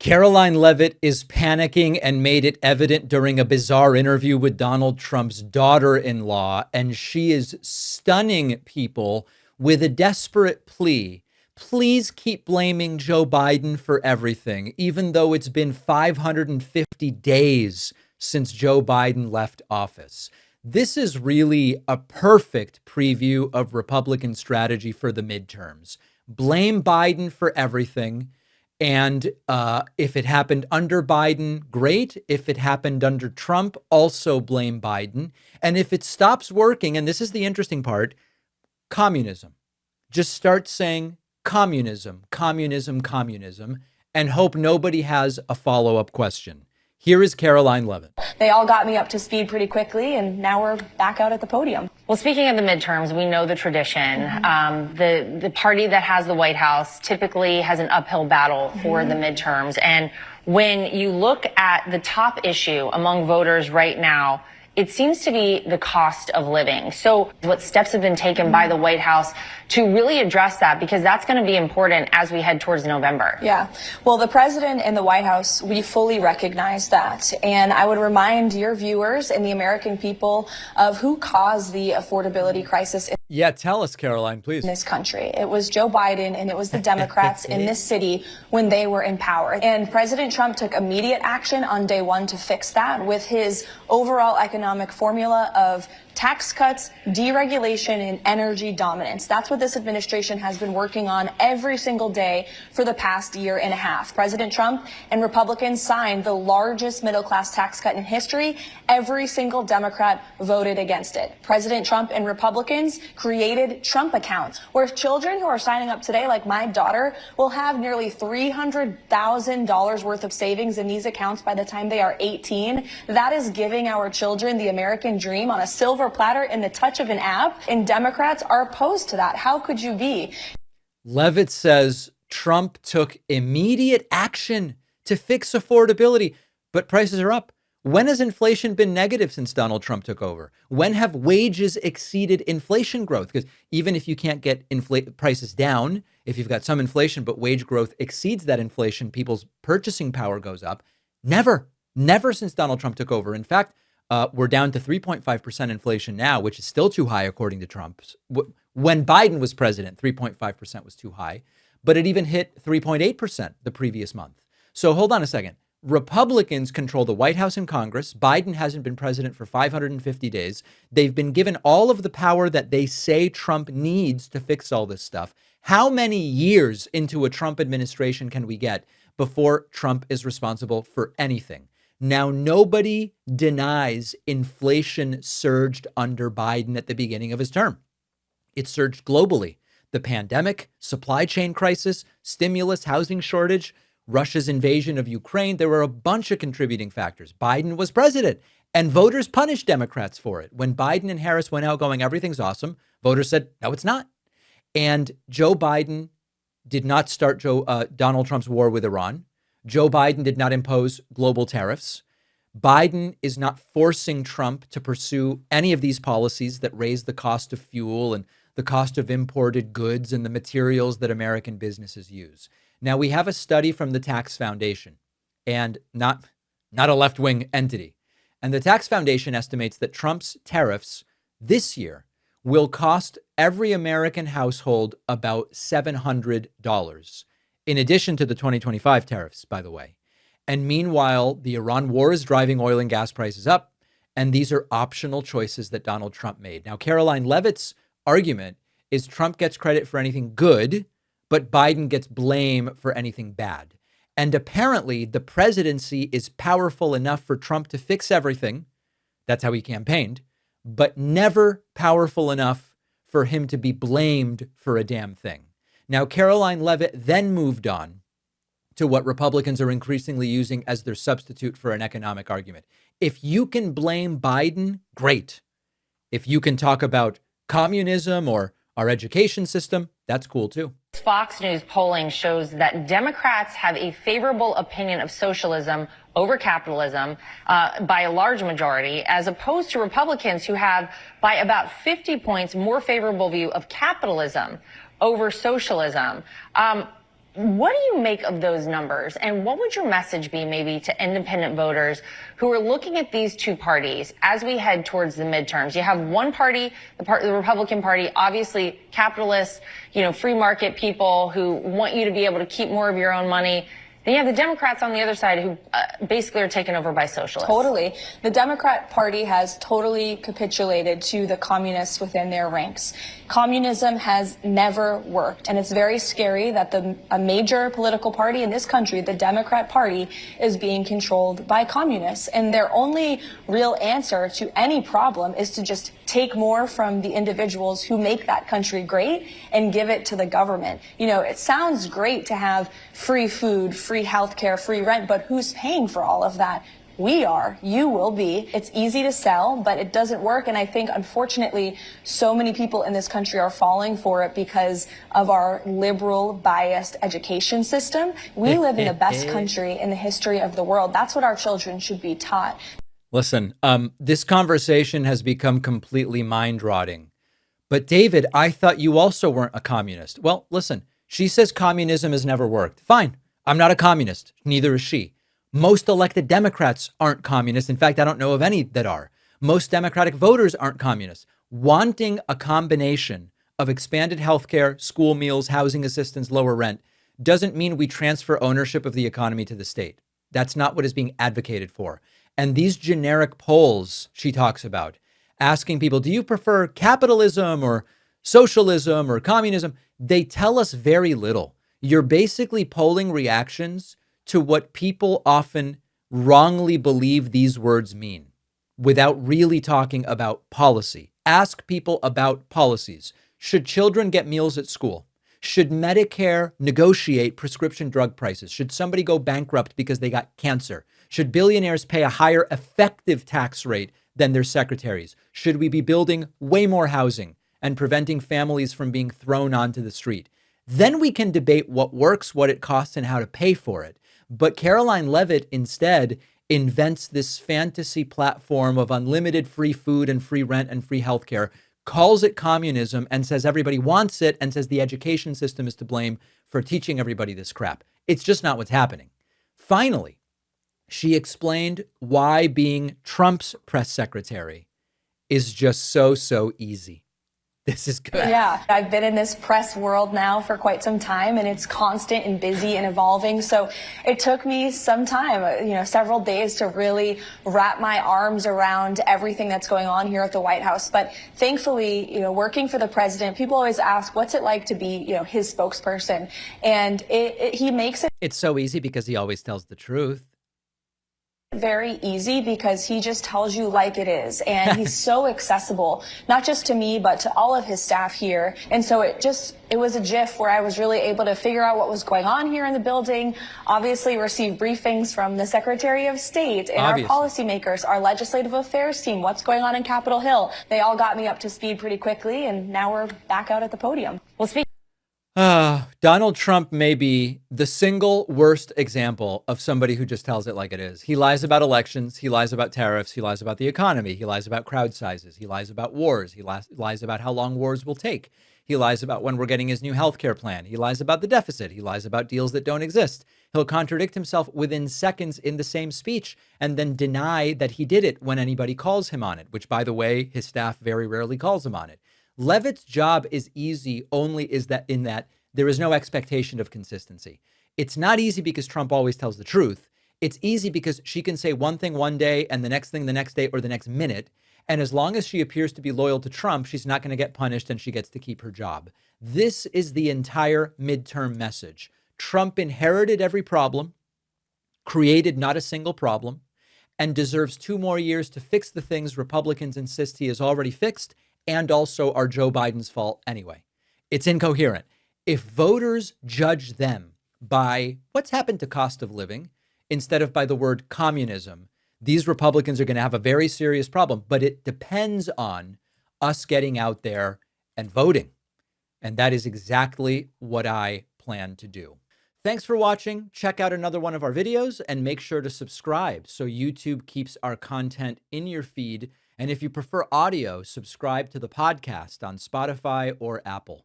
Karoline Leavitt is panicking and made it evident during a bizarre interview with Donald Trump's daughter-in-law, and she is stunning people with a desperate plea. Please keep blaming Joe Biden for everything, even though it's been 550 days since Joe Biden left office. This is really a perfect preview of Republican strategy for the midterms. Blame Biden for everything. And if it happened under Biden, great. If it happened under Trump, also blame Biden. And if it stops working, and this is the interesting part, communism. Just start saying communism, communism, communism, and hope nobody has a follow-up question. Here is Karoline Leavitt. They all got me up to speed pretty quickly, and now we're back out at the podium. Well, speaking of the midterms, we know the tradition. The party that has the White House typically has an uphill battle for the midterms. And when you look at the top issue among voters right now, it seems to be the cost of living. So what steps have been taken by the White House to really address that? Because that's going to be important as we head towards November. Yeah. Well, the president and the White House, we fully recognize that. And I would remind your viewers and the American people of who caused the affordability crisis Yeah, tell us, Karoline, please. in this country. It was Joe Biden and it was the Democrats in this city when they were in power. And President Trump took immediate action on day one to fix that with his overall economic formula of tax cuts, deregulation, and energy dominance. That's what this administration has been working on every single day for the past year and a half. President Trump and Republicans signed the largest middle-class tax cut in history. Every single Democrat voted against it. President Trump and Republicans created Trump accounts, where children who are signing up today, like my daughter, will have nearly $300,000 worth of savings in these accounts by the time they are 18. That is giving our children the American dream on a silver platter in the touch of an app, and Democrats are opposed to that. How could you be? Leavitt says Trump took immediate action to fix affordability, but prices are up. When has inflation been negative since Donald Trump took over? When have wages exceeded inflation growth? Because even if you can't get prices down, if you've got some inflation, but wage growth exceeds that inflation, people's purchasing power goes up. Never since Donald Trump took over. In fact, we're down to 3.5% inflation now, which is still too high, according to Trump. When Biden was president, 3.5% was too high, but it even hit 3.8% the previous month. So hold on a second. Republicans control the White House and Congress. Biden hasn't been president for 550 days. They've been given all of the power that they say Trump needs to fix all this stuff. How many years into a Trump administration can we get before Trump is responsible for anything? Now, nobody denies inflation surged under Biden at the beginning of his term. It surged globally. The pandemic, supply chain crisis, stimulus, housing shortage, Russia's invasion of Ukraine. There were a bunch of contributing factors. Biden was president and voters punished Democrats for it. When Biden and Harris went out going, everything's awesome, voters said, no, it's not. And Joe Biden did not start Donald Trump's war with Iran. Joe Biden did not impose global tariffs. Biden is not forcing Trump to pursue any of these policies that raise the cost of fuel and the cost of imported goods and the materials that American businesses use. Now, we have a study from the Tax Foundation, and not a left-wing entity. And the Tax Foundation estimates that Trump's tariffs this year will cost every American household about $700, in addition to the 2025 tariffs, by the way. And meanwhile, the Iran war is driving oil and gas prices up, and these are optional choices that Donald Trump made. Now, Karoline Leavitt's argument is Trump gets credit for anything good, but Biden gets blame for anything bad. And apparently the presidency is powerful enough for Trump to fix everything. That's how he campaigned, but never powerful enough for him to be blamed for a damn thing. Now, Karoline Leavitt then moved on to what Republicans are increasingly using as their substitute for an economic argument. If you can blame Biden, great. If you can talk about communism or our education system, that's cool too. Fox News polling shows that Democrats have a favorable opinion of socialism over capitalism by a large majority, as opposed to Republicans who have, by about 50 points, more favorable view of capitalism over socialism. What do you make of those numbers? And what would your message be maybe to independent voters who are looking at these two parties as we head towards the midterms? You have one party, the Republican Party, obviously capitalists, free market people who want you to be able to keep more of your own money. Then you have the Democrats on the other side who basically are taken over by socialists. Totally. The Democrat Party has totally capitulated to the communists within their ranks. Communism has never worked, and it's very scary that a major political party in this country, the Democrat Party, is being controlled by communists. And their only real answer to any problem is to just take more from the individuals who make that country great and give it to the government. It sounds great to have free food, free healthcare, free rent, but who's paying for all of that? We are. You will be. It's easy to sell, but it doesn't work. And I think, unfortunately, so many people in this country are falling for it because of our liberal, biased education system. We live in the best country in the history of the world. That's what our children should be taught. Listen, this conversation has become completely mind-rotting. But David, I thought you also weren't a communist. Well, listen, she says communism has never worked. Fine. I'm not a communist. Neither is she. Most elected Democrats aren't communists. In fact, I don't know of any that are. Most Democratic voters aren't communists. Wanting a combination of expanded healthcare, school meals, housing assistance, lower rent doesn't mean we transfer ownership of the economy to the state. That's not what is being advocated for. And these generic polls she talks about, asking people, do you prefer capitalism or socialism or communism? They tell us very little. You're basically polling reactions to what people often wrongly believe these words mean without really talking about policy. Ask people about policies. Should children get meals at school? Should Medicare negotiate prescription drug prices? Should somebody go bankrupt because they got cancer? Should billionaires pay a higher effective tax rate than their secretaries? Should we be building way more housing and preventing families from being thrown onto the street? Then we can debate what works, what it costs, and how to pay for it. But Karoline Leavitt instead invents this fantasy platform of unlimited free food and free rent and free healthcare, calls it communism, and says everybody wants it, and says the education system is to blame for teaching everybody this crap. It's just not what's happening. Finally, she explained why being Trump's press secretary is just so easy. This is good. Yeah, I've been in this press world now for quite some time, and it's constant and busy and evolving. So it took me some time, several days to really wrap my arms around everything that's going on here at the White House. But thankfully, working for the president, people always ask, what's it like to be, his spokesperson? And he makes it. It's so easy because he always tells the truth. Very easy because he just tells you like it is, and he's so accessible, not just to me but to all of his staff here. And so it was a GIF where I was really able to figure out what was going on here in the building, obviously receive briefings from the Secretary of State and our policymakers, our legislative affairs team, what's going on in Capitol Hill. They all got me up to speed pretty quickly, and now we're back out at the podium. Well, Donald Trump may be the single worst example of somebody who just tells it like it is. He lies about elections. He lies about tariffs. He lies about the economy. He lies about crowd sizes. He lies about wars. He lies about how long wars will take. He lies about when we're getting his new healthcare plan. He lies about the deficit. He lies about deals that don't exist. He'll contradict himself within seconds in the same speech and then deny that he did it when anybody calls him on it, which, by the way, his staff very rarely calls him on it. Leavitt's job is easy only in that there is no expectation of consistency. It's not easy because Trump always tells the truth. It's easy because she can say one thing one day and the next thing the next day or the next minute. And as long as she appears to be loyal to Trump, she's not going to get punished and she gets to keep her job. This is the entire midterm message. Trump inherited every problem, created not a single problem, and deserves 2 more years to fix the things Republicans insist he has already fixed and also are Joe Biden's fault anyway. It's incoherent. If voters judge them by what's happened to cost of living instead of by the word communism, these Republicans are going to have a very serious problem. But it depends on us getting out there and voting. And that is exactly what I plan to do. Thanks for watching. Check out another one of our videos and make sure to subscribe so YouTube keeps our content in your feed. And if you prefer audio, subscribe to the podcast on Spotify or Apple.